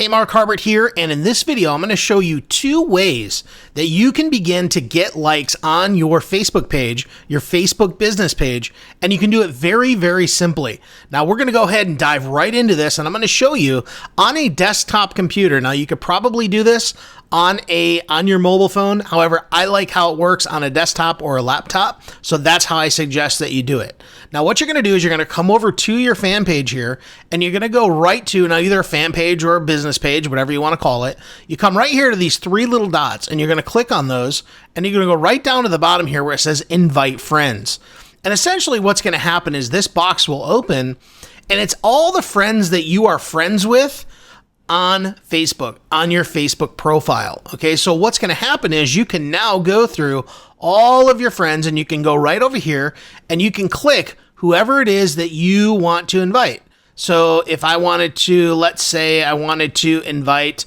Hey, Mark Harbert here, and in this video, I'm going to show you 2 ways that you can begin to get likes on your Facebook page, your Facebook business page, and you can do it very, very simply. Now, we're going to go ahead and dive right into this, and I'm going to show you on a desktop computer. Now, you could probably do this on your mobile phone. However, I like how it works on a desktop or a laptop, so that's how I suggest that you do it. Now, what you're going to do is you're going to come over to your fan page here, and you're going to go right to now either a fan page or a business page, whatever you want to call it. You come right here to these 3 little dots, and you're going to click on those, and you're going to go right down to the bottom here where it says Invite Friends. And essentially what's going to happen is this box will open, and it's all the friends that you are friends with on Facebook, on your Facebook profile. Okay, so what's going to happen is you can now go through all of your friends, and you can go right over here and you can click whoever it is that you want to invite. So if I wanted to, let's say I wanted to invite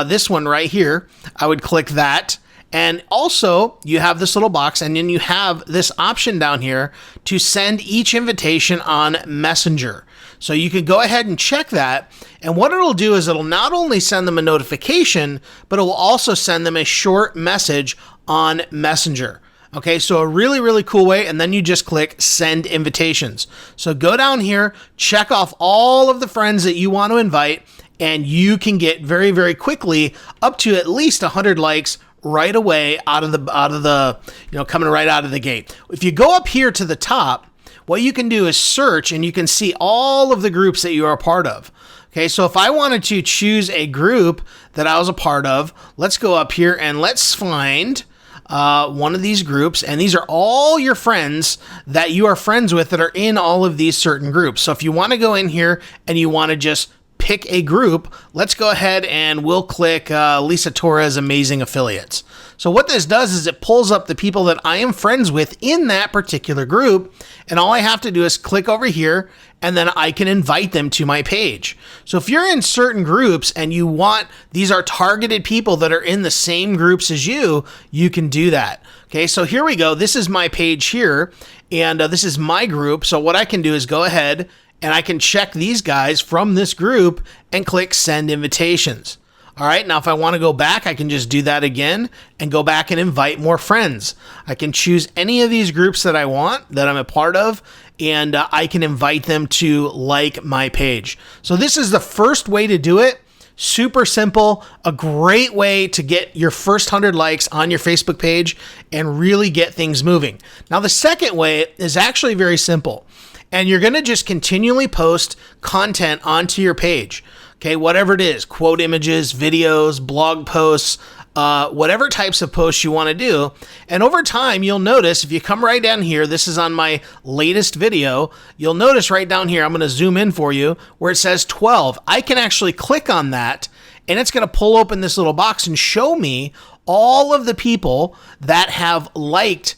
this one right here, I would click that. And also you have this little box, and then you have this option down here to send each invitation on Messenger. So you can go ahead and check that. And what it'll do is it'll not only send them a notification, but it will also send them a short message on Messenger. Okay, so a really, really cool way. And then you just click send invitations. So go down here, check off all of the friends that you want to invite, and you can get very, very quickly up to at least 100 likes right away out of the coming right out of the gate. If you go up here to the top, what you can do is search, and you can see all of the groups that you are a part of. Okay, so if I wanted to choose a group that I was a part of, let's go up here and let's find one of these groups, and these are all your friends that you are friends with that are in all of these certain groups. So if you want to go in here and you want to just pick a group, let's go ahead and we'll click Lisa Torres Amazing Affiliates. So what this does is it pulls up the people that I am friends with in that particular group, and all I have to do is click over here, and then I can invite them to my page. So if you're in certain groups and you want, these are targeted people that are in the same groups as you, you can do that. Okay, so here we go. This is my page here, and this is my group. So what I can do is go ahead and I can check these guys from this group and click send invitations. All right, now if I want to go back, I can just do that again and go back and invite more friends. I can choose any of these groups that I want, that I'm a part of, and I can invite them to like my page. So this is the first way to do it. Super simple, a great way to get your first 100 likes on your Facebook page and really get things moving. Now the second way is actually very simple. And you're going to just continually post content onto your page. Okay, whatever it is, quote images, videos, blog posts, whatever types of posts you want to do. And over time, you'll notice if you come right down here, this is on my latest video, you'll notice right down here, I'm going to zoom in for you, where it says 12. I can actually click on that, and it's going to pull open this little box and show me all of the people that have liked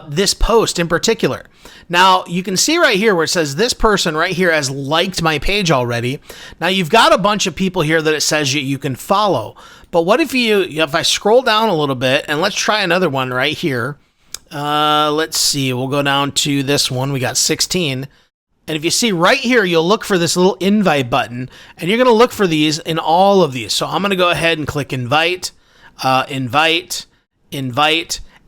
this post in particular. Now you can see right here where it says this person right here has liked my page already. Now you've got a bunch of people here that it says you can follow. But what if I scroll down a little bit, and let's try another one right here. Let's see, we'll go down to this one. We got 16. And if you see right here, you'll look for this little invite button, and you're going to look for these in all of these. So I'm going to go ahead and click invite, invite.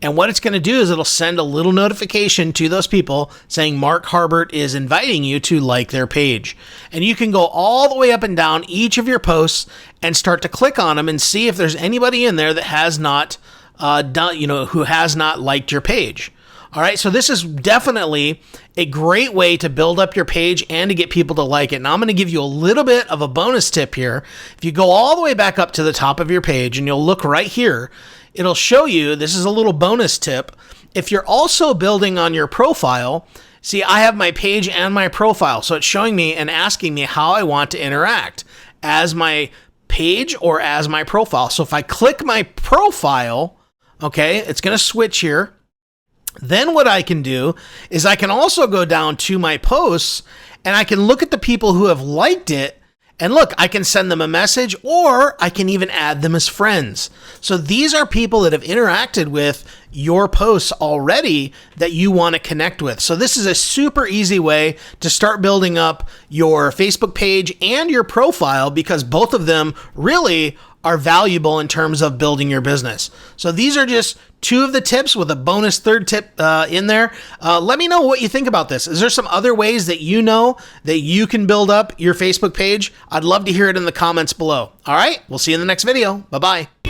And what it's going to do is it'll send a little notification to those people saying Mark Harbert is inviting you to like their page. And you can go all the way up and down each of your posts and start to click on them and see if there's anybody in there that has not who has not liked your page. All right, so this is definitely a great way to build up your page and to get people to like it. Now I'm going to give you a little bit of a bonus tip here. If you go all the way back up to the top of your page and you'll look right here, it'll show you, this is a little bonus tip. If you're also building on your profile, see, I have my page and my profile. So it's showing me and asking me how I want to interact as my page or as my profile. So if I click my profile, okay, it's going to switch here. Then what I can do is I can also go down to my posts, and I can look at the people who have liked it, And look, I can send them a message, or I can even add them as friends. So these are people that have interacted with your posts already that you want to connect with. So this is a super easy way to start building up your Facebook page and your profile, because both of them really are valuable in terms of building your business. So these are just two of the tips with a bonus third tip in there. Let me know what you think about this. Is there some other ways that you know that you can build up your Facebook page? I'd love to hear it in the comments below. All right, we'll see you in the next video. Bye-bye.